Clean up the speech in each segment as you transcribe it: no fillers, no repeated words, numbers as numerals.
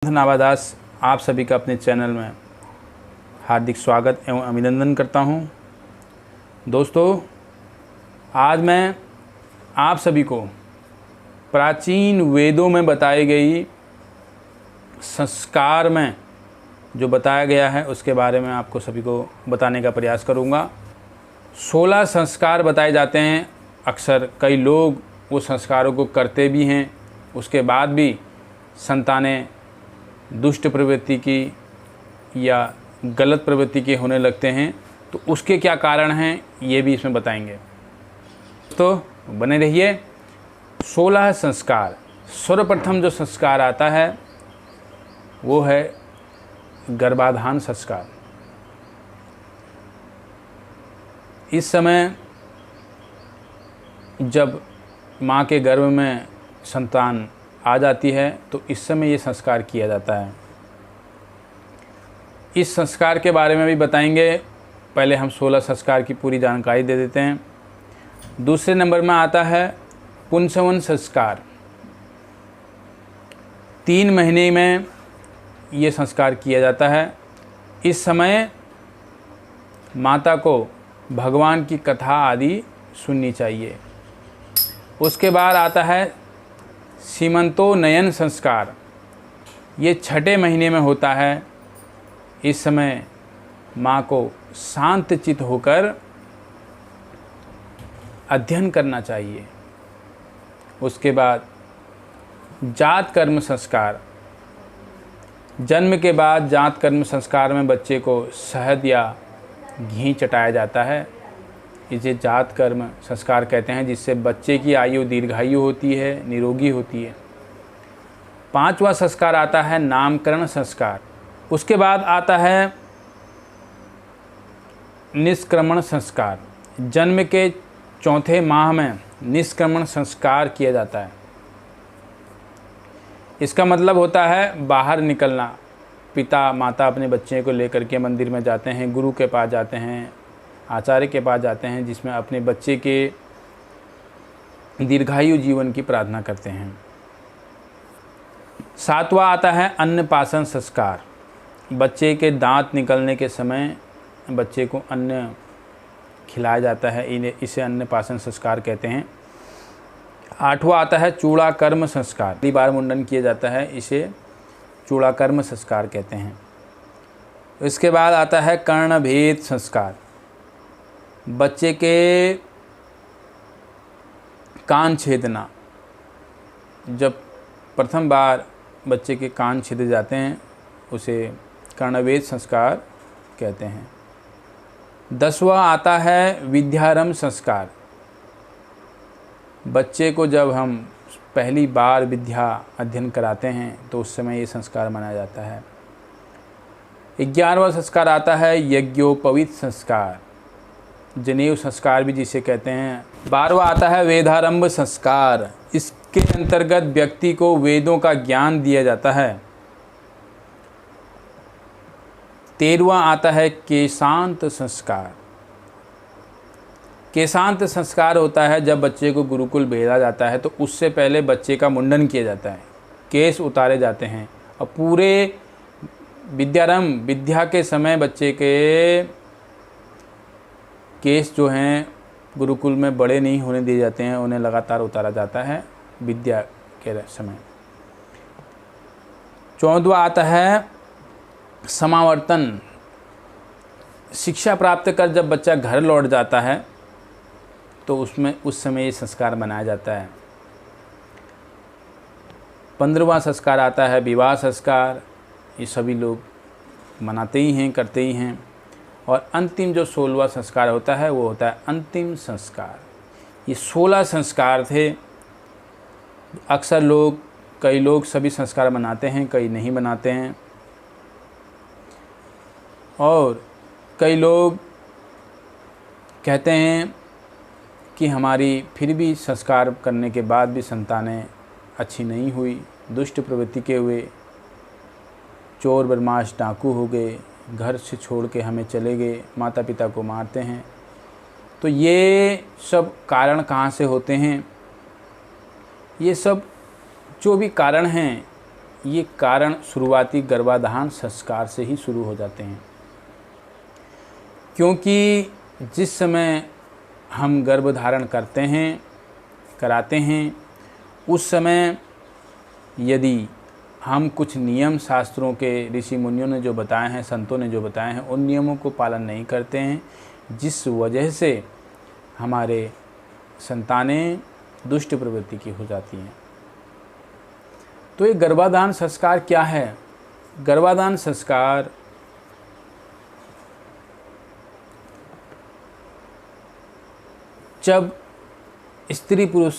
नावादास आप सभी का अपने चैनल में हार्दिक स्वागत एवं अभिनंदन करता हूं। दोस्तों, आज मैं आप सभी को प्राचीन वेदों में बताई गई संस्कार में जो बताया गया है उसके बारे में आपको सभी को बताने का प्रयास करूंगा। 16 संस्कार बताए जाते हैं। अक्सर कई लोग वो संस्कारों को करते भी हैं, उसके बाद भी संतानें दुष्ट प्रवृत्ति की या गलत प्रवृत्ति के होने लगते हैं। तो उसके क्या कारण हैं ये भी इसमें बताएंगे। तो बने रहिए। 16 संस्कार। सर्वप्रथम जो संस्कार आता है वो है गर्भाधान संस्कार। इस समय जब माँ के गर्भ में संतान आ जाती है तो इस समय ये संस्कार किया जाता है। इस संस्कार के बारे में भी बताएंगे। पहले हम 16 संस्कार की पूरी जानकारी दे देते हैं। दूसरे नंबर में आता है पुंसवन संस्कार। 3 महीने में ये संस्कार किया जाता है। इस समय माता को भगवान की कथा आदि सुननी चाहिए। उसके बाद आता है सीमंतोन्नयन संस्कार। ये 6ठे महीने में होता है। इस समय माँ को शांत चित्त होकर अध्ययन करना चाहिए। उसके बाद जात कर्म संस्कार। जन्म के बाद जात कर्म संस्कार में बच्चे को शहद या घी चटाया जाता है। इसे जात कर्म संस्कार कहते हैं, जिससे बच्चे की आयु दीर्घायु होती है, निरोगी होती है। 5वां संस्कार आता है नामकरण संस्कार। उसके बाद आता है निष्क्रमण संस्कार। जन्म के 4थे माह में निष्क्रमण संस्कार किया जाता है। इसका मतलब होता है बाहर निकलना। पिता माता अपने बच्चे को लेकर के मंदिर में जाते हैं, गुरु के पास जाते हैं, आचार्य के पास जाते हैं, जिसमें अपने बच्चे के दीर्घायु जीवन की प्रार्थना करते हैं। 7वां आता है अन्नपाशन संस्कार। बच्चे के दांत निकलने के समय बच्चे को अन्न खिलाया जाता है, इसे अन्नपाशन संस्कार कहते हैं। 8वां आता है चूड़ाकर्म संस्कार। पहली बार मुंडन किया जाता है, इसे चूड़ाकर्म संस्कार कहते हैं। इसके बाद आता है कर्णभेद संस्कार। बच्चे के कान छेदना। जब प्रथम बार बच्चे के कान छेदे जाते हैं उसे कर्णभेद संस्कार कहते हैं। 10वां आता है विद्यारंभ संस्कार। बच्चे को जब हम पहली बार विद्या अध्ययन कराते हैं तो उस समय ये संस्कार मनाया जाता है। 11वां संस्कार आता है यज्ञोपवीत संस्कार, जनेऊ संस्कार भी जिसे कहते हैं। 12वां आता है वेदारंभ संस्कार। इसके अंतर्गत व्यक्ति को वेदों का ज्ञान दिया जाता है। 13वां आता है केशांत संस्कार। केशांत संस्कार होता है जब बच्चे को गुरुकुल भेजा जाता है तो उससे पहले बच्चे का मुंडन किया जाता है, केश उतारे जाते हैं और पूरे विद्यारंभ विद्या के समय बच्चे के केश जो हैं गुरुकुल में बड़े नहीं होने दिए जाते हैं, उन्हें लगातार उतारा जाता है विद्या के समय। 14वां आता है समावर्तन। शिक्षा प्राप्त कर जब बच्चा घर लौट जाता है तो उस समय ये संस्कार मनाया जाता है। 15वां संस्कार आता है विवाह संस्कार। ये सभी लोग मनाते ही हैं, करते ही हैं। और अंतिम जो 16वां संस्कार होता है वो होता है अंतिम संस्कार। ये 16 संस्कार थे। अक्सर कई लोग सभी संस्कार मनाते हैं, कई नहीं मनाते हैं। और कई लोग कहते हैं कि हमारी फिर भी संस्कार करने के बाद भी संतानें अच्छी नहीं हुई, दुष्ट प्रवृत्ति के हुए, चोर बदमाश डाकू हो गए, घर से छोड़ के हमें चले गए, माता पिता को मारते हैं। तो ये सब कारण कहाँ से होते हैं? ये सब जो भी कारण हैं ये कारण शुरुआती गर्भाधान संस्कार से ही शुरू हो जाते हैं, क्योंकि जिस समय हम गर्भधारण कराते हैं उस समय यदि हम कुछ नियम शास्त्रों के ऋषि मुनियों ने जो बताए हैं, संतों ने जो बताए हैं, उन नियमों को पालन नहीं करते हैं, जिस वजह से हमारे संतानें दुष्ट प्रवृत्ति की हो जाती हैं। तो ये गर्भाधान संस्कार क्या है? गर्भाधान संस्कार जब स्त्री पुरुष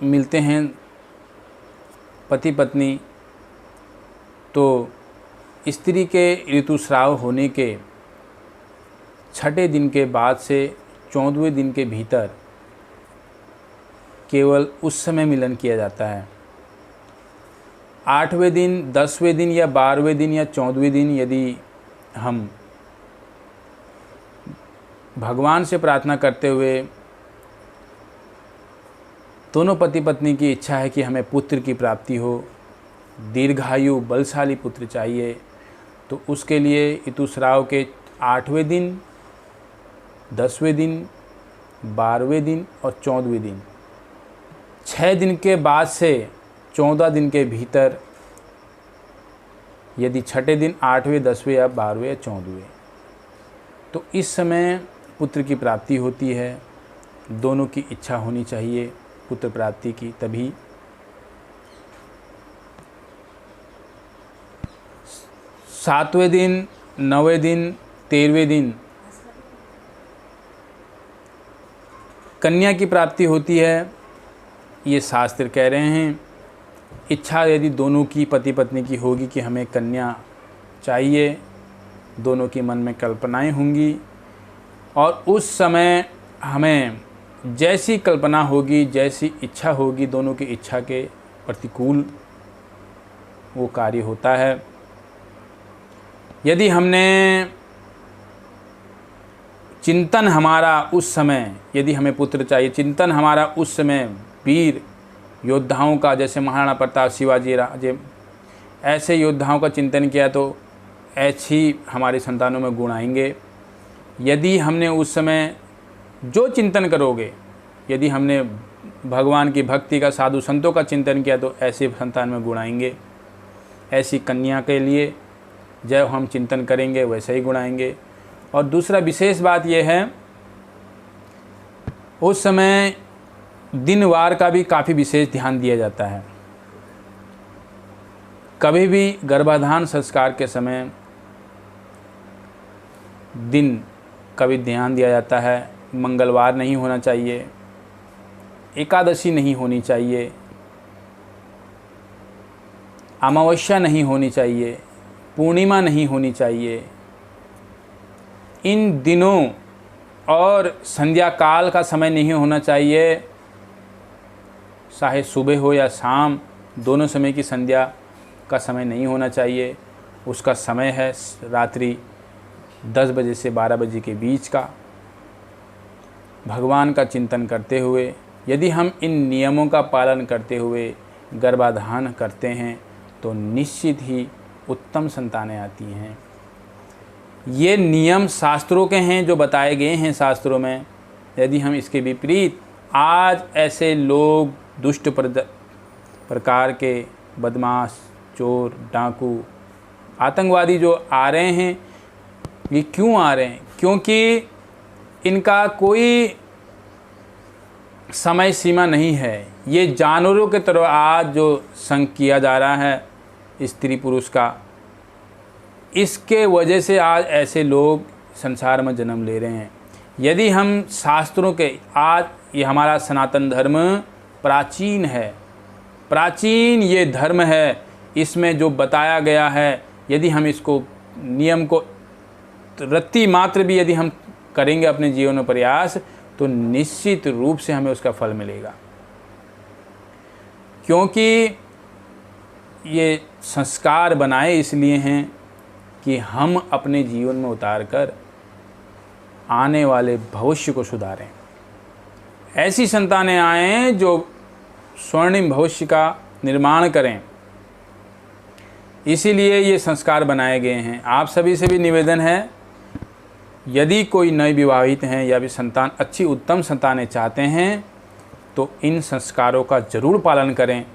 मिलते हैं, पति पत्नी, तो स्त्री के ऋतुस्राव होने के 6ठे दिन के बाद से 14वें दिन के भीतर केवल उस समय मिलन किया जाता है। 8वें दिन, 10वें दिन या 12वें दिन या 14वें दिन यदि हम भगवान से प्रार्थना करते हुए दोनों पति पत्नी की इच्छा है कि हमें पुत्र की प्राप्ति हो, दीर्घायु बलशाली पुत्र चाहिए, तो उसके लिए ऋतुस्राव के 8वें दिन, 10वें दिन, 12वें दिन और 14वें दिन, 6 दिन के बाद से 14 दिन के भीतर यदि 6ठे दिन, 8वें, 10वें या 12वें या 14वें, तो इस समय पुत्र की प्राप्ति होती है। दोनों की इच्छा होनी चाहिए पुत्र प्राप्ति की, तभी 7वें दिन, 9वें दिन, 13वें दिन कन्या की प्राप्ति होती है, ये शास्त्र कह रहे हैं। इच्छा यदि दोनों की पति पत्नी की होगी कि हमें कन्या चाहिए, दोनों के मन में कल्पनाएं होंगी, और उस समय हमें जैसी कल्पना होगी, जैसी इच्छा होगी, दोनों की इच्छा के प्रतिकूल वो कार्य होता है। यदि हमने चिंतन हमारा उस समय, यदि हमें पुत्र चाहिए, चिंतन हमारा उस समय वीर योद्धाओं का, जैसे महाराणा प्रताप, शिवाजी राजे, ऐसे योद्धाओं का चिंतन किया, तो ऐसी हमारी संतानों में गुण आएंगे। यदि हमने उस समय जो चिंतन करोगे, यदि हमने भगवान की भक्ति का, साधु संतों का चिंतन किया, तो ऐसे संतान में गुण आएंगे। ऐसी कन्या के लिए जब हम चिंतन करेंगे वैसे ही गुण आएंगे। और दूसरा विशेष बात यह है, उस समय दिन वार का भी काफ़ी विशेष ध्यान दिया जाता है। कभी भी गर्भाधान संस्कार के समय दिन कभी ध्यान दिया जाता है। मंगलवार नहीं होना चाहिए, एकादशी नहीं होनी चाहिए, अमावस्या नहीं होनी चाहिए, पूर्णिमा नहीं होनी चाहिए। इन दिनों और संध्या काल का समय नहीं होना चाहिए, चाहे सुबह हो या शाम, दोनों समय की संध्या का समय नहीं होना चाहिए। उसका समय है रात्रि 10 बजे से 12 बजे के बीच का। भगवान का चिंतन करते हुए यदि हम इन नियमों का पालन करते हुए गर्भाधान करते हैं तो निश्चित ही उत्तम संतानें आती हैं। ये नियम शास्त्रों के हैं, जो बताए गए हैं शास्त्रों में। यदि हम इसके विपरीत, आज ऐसे लोग दुष्ट प्रकार के बदमाश, चोर, डाकू, आतंकवादी जो आ रहे हैं, ये क्यों आ रहे हैं? क्योंकि इनका कोई समय सीमा नहीं है। ये जानवरों के तरह आज जो संग किया जा रहा है स्त्री पुरुष का, इसके वजह से आज ऐसे लोग संसार में जन्म ले रहे हैं। यदि हम शास्त्रों के, आज ये हमारा सनातन धर्म प्राचीन है, प्राचीन ये धर्म है, इसमें जो बताया गया है, यदि हम इसको नियम को रत्ती मात्र भी यदि हम करेंगे अपने जीवन में प्रयास, तो निश्चित रूप से हमें उसका फल मिलेगा। क्योंकि ये संस्कार बनाए इसलिए हैं कि हम अपने जीवन में उतार कर आने वाले भविष्य को सुधारें। ऐसी संतानें आएं जो स्वर्णिम भविष्य का निर्माण करें। इसीलिए ये संस्कार बनाए गए हैं। आप सभी से भी निवेदन है, यदि कोई नए विवाहित हैं या भी संतान अच्छी उत्तम संतानें चाहते हैं तो इन संस्कारों का ज़रूर पालन करें।